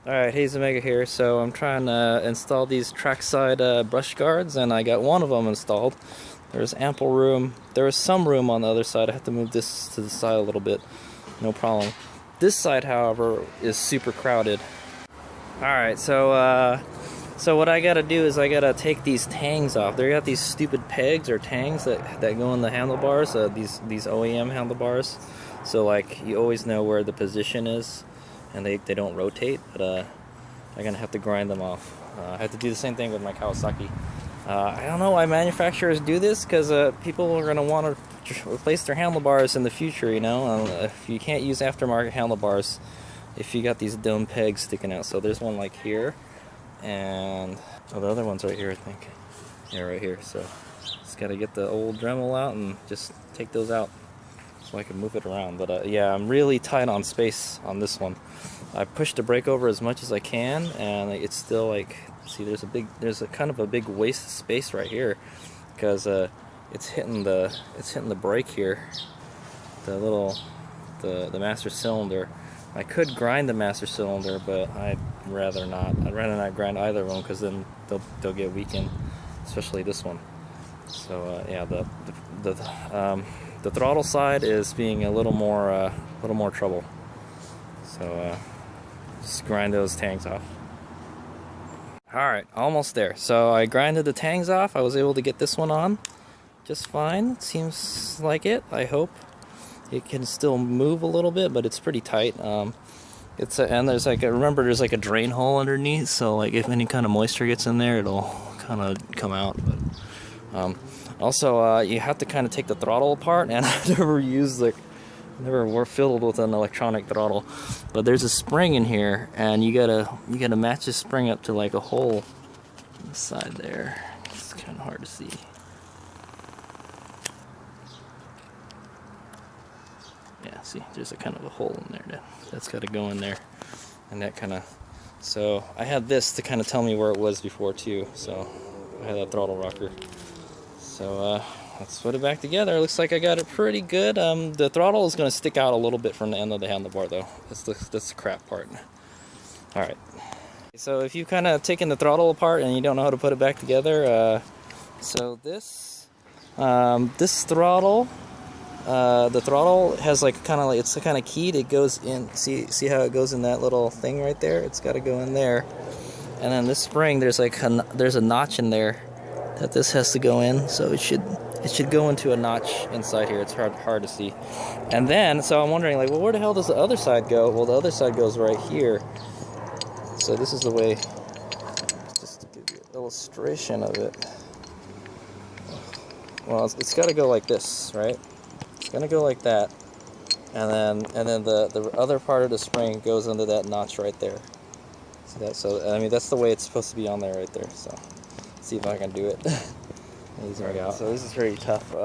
Alright, Haze Omega here. So I'm trying to install these trackside brush guards, and I got one of them installed. There's ample room. There is some room on the other side. I have to move this to the side a little bit. No problem. This side, however, is super crowded. Alright, so what I gotta do is I gotta take these tangs off. They got these stupid pegs or tangs that go in the handlebars, these OEM handlebars. So like you always know where the position is, and they don't rotate. But I'm gonna have to grind them off. I have to do the same thing with my Kawasaki. I don't know why manufacturers do this, because people are gonna want to replace their handlebars in the future. You know, if you can't use aftermarket handlebars, if you got these dome pegs sticking out. So there's one like here, and the other one's right here, I think. Yeah, right here. So just gotta get the old Dremel out and just take those out so I can move it around. But yeah, I'm really tight on space on this one. I pushed the brake over as much as I can, and it's still like, see, there's a kind of a big waste of space right here, because it's hitting the brake here, the master cylinder. I could grind the master cylinder, but I'd rather not. I'd rather not grind either of them, because then they'll get weakened, especially this one. So yeah, the throttle side is being a little more trouble. So just grind those tangs off. Alright, almost there. So I grinded the tangs off. I was able to get this one on just fine. It seems like it, I hope. It can still move a little bit, but it's pretty tight. And there's like remember there's like a drain hole underneath, so like if any kind of moisture gets in there, it'll kind of come out. But also you have to kind of take the throttle apart, and I've never were filled with an electronic throttle. But there's a spring in here, and you gotta match this spring up to like a hole on the side there. It's kind of hard to see. Yeah, see, there's a kind of a hole in there that's got to go in there, and that kind of. So I had this to kind of tell me where it was before too. So I had that throttle rocker. So let's put it back together. Looks like I got it pretty good. The throttle is going to stick out a little bit from the end of the handlebar, though. That's the crap part. All right. So if you've kind of taken the throttle apart and you don't know how to put it back together, so this throttle. The throttle has like it's kind of keyed. It goes in. See how it goes in that little thing right there? It's got to go in there. And then this spring, there's a notch in there that this has to go in. So it should go into a notch inside here. It's hard to see. And then so I'm wondering, like, well, where the hell does the other side go? Well, the other side goes right here. So this is the way. Just to give you an illustration of it. Well, it's got to go like this, right? It's gonna go like that, and then the other part of the spring goes into that notch right there. See that? So I mean, that's the way it's supposed to be on there right there. So let's see if I can do it. So this is very tough.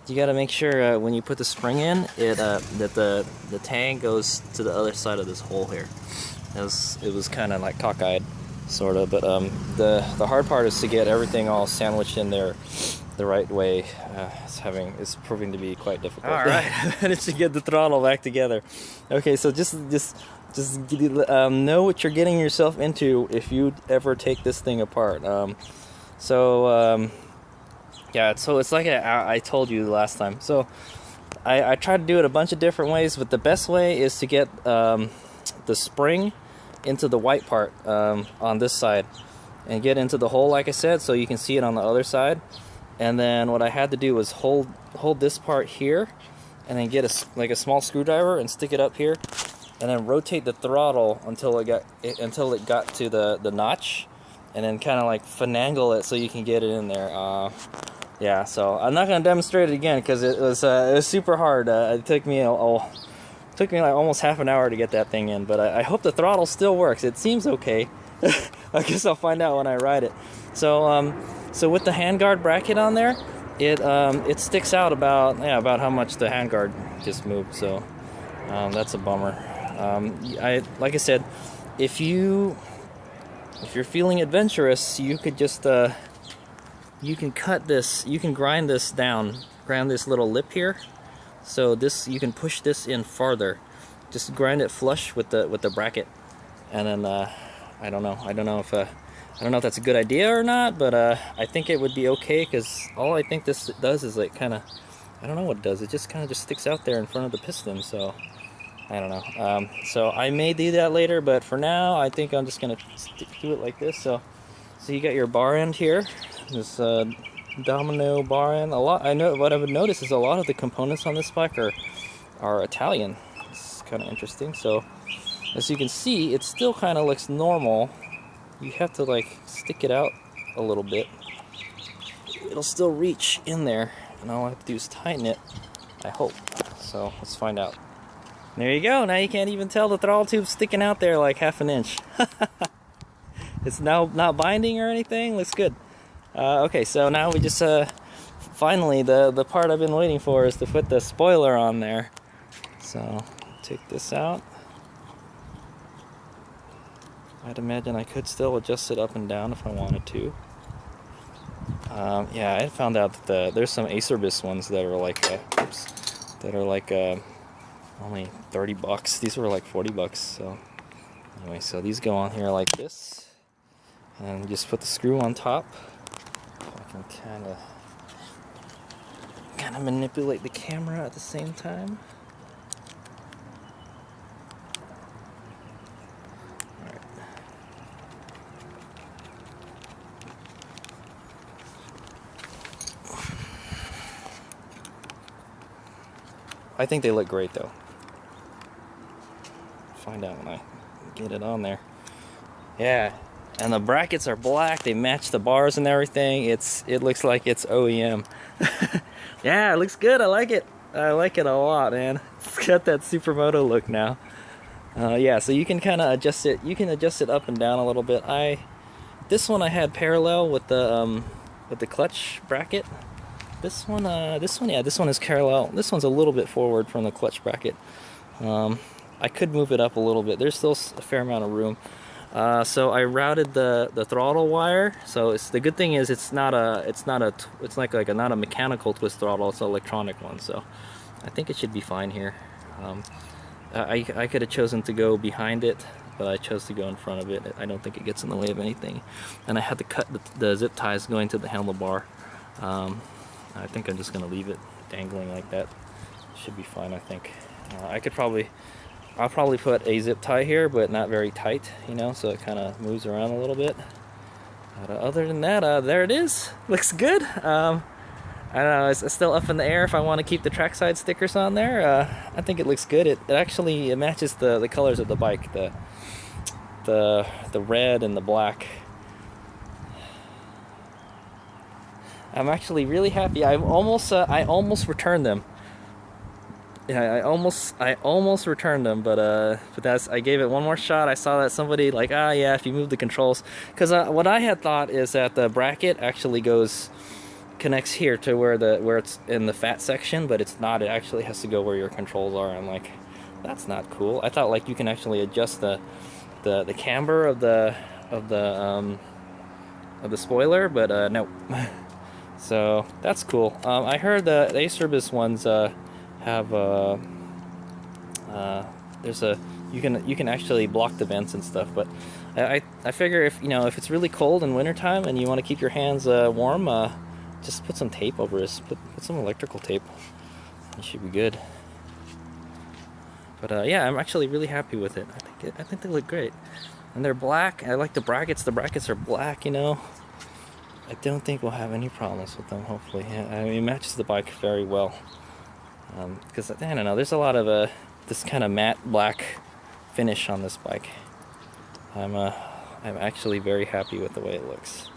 You got to make sure when you put the spring in, that the tang goes to the other side of this hole here. It was kind of like cockeyed, sort of. But the hard part is to get everything all sandwiched in there the right way. It's proving to be quite difficult. All right, I managed to get the throttle back together. Okay, so just know what you're getting yourself into if you ever take this thing apart. Yeah, so it's like I told you last time. So I tried to do it a bunch of different ways, but the best way is to get the spring into the white part on this side, and get into the hole like I said, so you can see it on the other side. And then what I had to do was hold this part here, and then get a small screwdriver and stick it up here, and then rotate the throttle until it got to the notch, and then kind of like finagle it so you can get it in there. Yeah, so I'm not gonna demonstrate it again because it was super hard. It took me like almost half an hour to get that thing in, but I hope the throttle still works. It seems okay. I guess I'll find out when I ride it. So with the handguard bracket on there, it sticks out about how much the handguard just moved. So that's a bummer. Like I said, if you're feeling adventurous, you could just you can grind this down, grind this little lip here. So you can push this in farther. Just grind it flush with the bracket, and then I don't know if that's a good idea or not, but I think it would be okay, because all I think this does is like kind of, I don't know what it does, it just kind of just sticks out there in front of the piston, so I don't know. So I may do that later, but for now I think I'm just gonna do it like this. So you got your bar end here, this domino bar end. I know what I would notice is a lot of the components on this bike are Italian. It's kind of interesting. So as you can see, it still kind of looks normal. You have to like stick it out a little bit. It'll still reach in there, and all I have to do is tighten it, I hope. So let's find out. There you go. Now you can't even tell the throttle tube's sticking out there like half an inch. It's now not binding or anything. Looks good. Okay, so now we just finally the part I've been waiting for is to put the spoiler on there. So take this out. I'd imagine I could still adjust it up and down if I wanted to. Yeah, I found out that there's some Acerbis ones that are like only 30 bucks. These were like 40 bucks. So anyway, so these go on here like this, and just put the screw on top. I can kind of manipulate the camera at the same time. I think they look great though. Find out when I get it on there. Yeah, and the brackets are black. They match the bars and everything. It looks like it's OEM. Yeah, it looks good. I like it. I like it a lot, man. It's got that supermoto look now. Yeah, so you can kind of adjust it. You can adjust it up and down a little bit. This one I had parallel with the clutch bracket. This one is parallel. This one's a little bit forward from the clutch bracket. I could move it up a little bit. There's still a fair amount of room. So I routed the throttle wire. So the good thing is it's not a mechanical twist throttle. It's an electronic one. So I think it should be fine here. I could have chosen to go behind it, but I chose to go in front of it. I don't think it gets in the way of anything. And I had to cut the zip ties going to the handlebar. I think I'm just going to leave it dangling like that. Should be fine, I think. I'll probably put a zip tie here, but not very tight, you know, so it kind of moves around a little bit. But other than that, there it is. Looks good. I don't know, it's still up in the air if I want to keep the Trackside stickers on there. I think it looks good. It actually matches the colors of the bike, the red and the black. I'm actually really happy. I almost returned them. Yeah, I almost returned them, but I gave it one more shot. I saw that somebody like, yeah, if you move the controls, because what I had thought is that the bracket actually connects here to where it's in the fat section, but it's not. It actually has to go where your controls are. I'm like, that's not cool. I thought like you can actually adjust the camber of the spoiler, but no. So that's cool. I heard the Acerbis ones have you can actually block the vents and stuff, but I figure if it's really cold in wintertime and you want to keep your hands warm, just put some tape over it. Put some electrical tape. It should be good. But yeah, I'm actually really happy with it. I think they look great, and they're black. I like the brackets. The brackets are black, you know. I don't think we'll have any problems with them, hopefully. Yeah, I mean, it matches the bike very well. Because, I don't know, there's a lot of this kind of matte black finish on this bike. I'm actually very happy with the way it looks.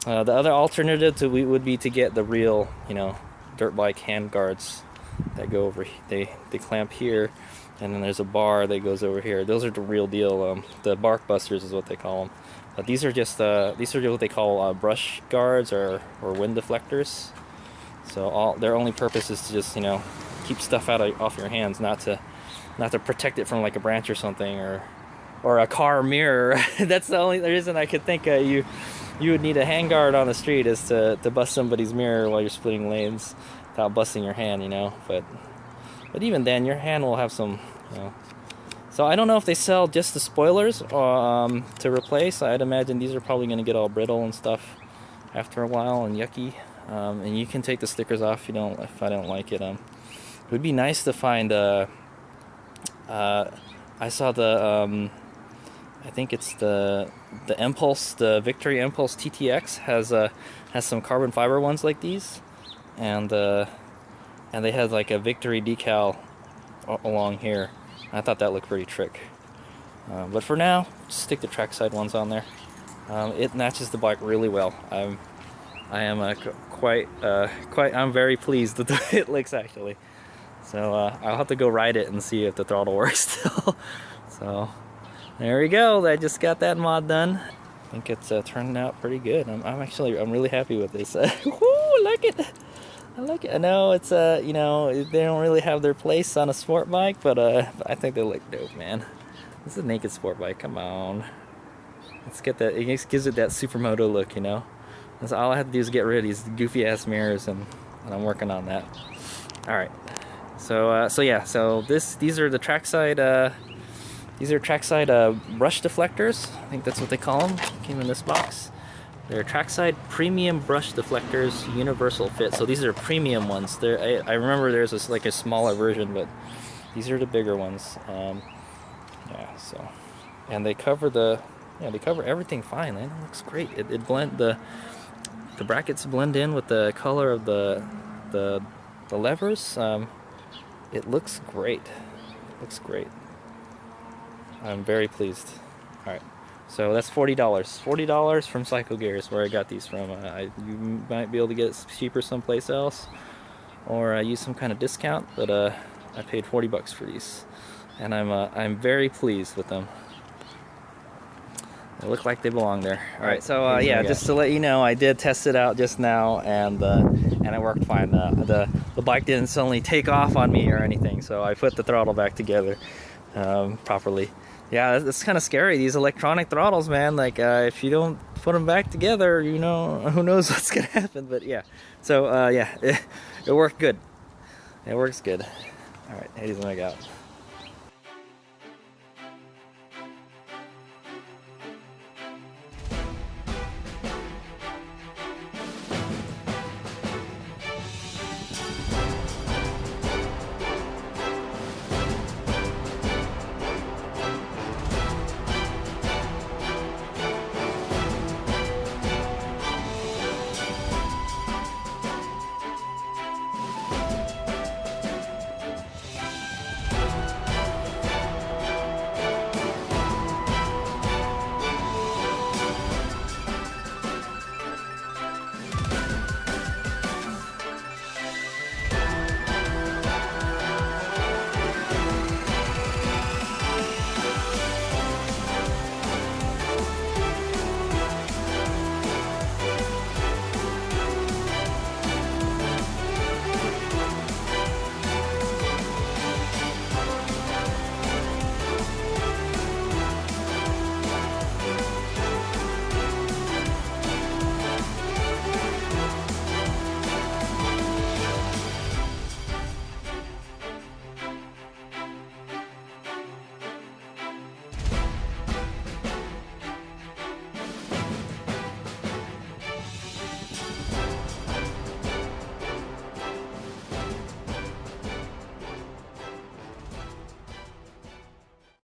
Yeah. The other alternative would be to get the real, dirt bike hand guards that go over. They clamp here, and then there's a bar that goes over here. Those are the real deal. The bark busters is what they call them. But these are what they call brush guards or wind deflectors. So their only purpose is to just keep stuff off your hands, not to protect it from like a branch or something or a car mirror. That's the only reason I could think you would need a handguard on the street is to bust somebody's mirror while you're splitting lanes without busting your hand, But even then, your hand will have some So I don't know if they sell just the spoilers to replace. I'd imagine these are probably going to get all brittle and stuff after a while and yucky. And you can take the stickers off if I don't like it. It would be nice to find. I saw the I think it's the Impulse, the Victory Empulse TTX has some carbon fiber ones like these, and they had like a Victory decal along here. I thought that looked pretty trick. But for now, just stick the Trackside ones on there. It matches the bike really well. I am I'm very pleased with the way it looks actually. So I'll have to go ride it and see if the throttle works still. So there we go. I just got that mod done. I think it's turning out pretty good. I'm really happy with this. Woo, I like it. I like it. I know it's they don't really have their place on a sport bike, but I think they look dope, man. This is a naked sport bike. Come on, let's get that. It gives it that supermoto look, That's all I have to do is get rid of these goofy ass mirrors, and I'm working on that. All right. So yeah. So these are the Trackside. These are Trackside brush deflectors. I think that's what they call them. Came in this box. They're Trackside Premium Brush Deflectors, Universal Fit. So these are premium ones. I remember there's a smaller version, but these are the bigger ones. Yeah. So, and they cover everything fine. It looks great. The brackets blend in with the color of the levers. It looks great. Looks great. I'm very pleased. All right, so that's $40. $40 from Cyclegear is where I got these from. You might be able to get it cheaper someplace else, or use some kind of discount. But I paid $40 for these, and I'm very pleased with them. They look like they belong there. All right, so yeah, just to let you know, I did test it out just now, and it worked fine. The bike didn't suddenly take off on me or anything, so I put the throttle back together properly. Yeah, it's kind of scary, these electronic throttles, man. Like if you don't put them back together, who knows what's gonna happen. But yeah, so yeah, it worked good. It works good. All right, here's my out.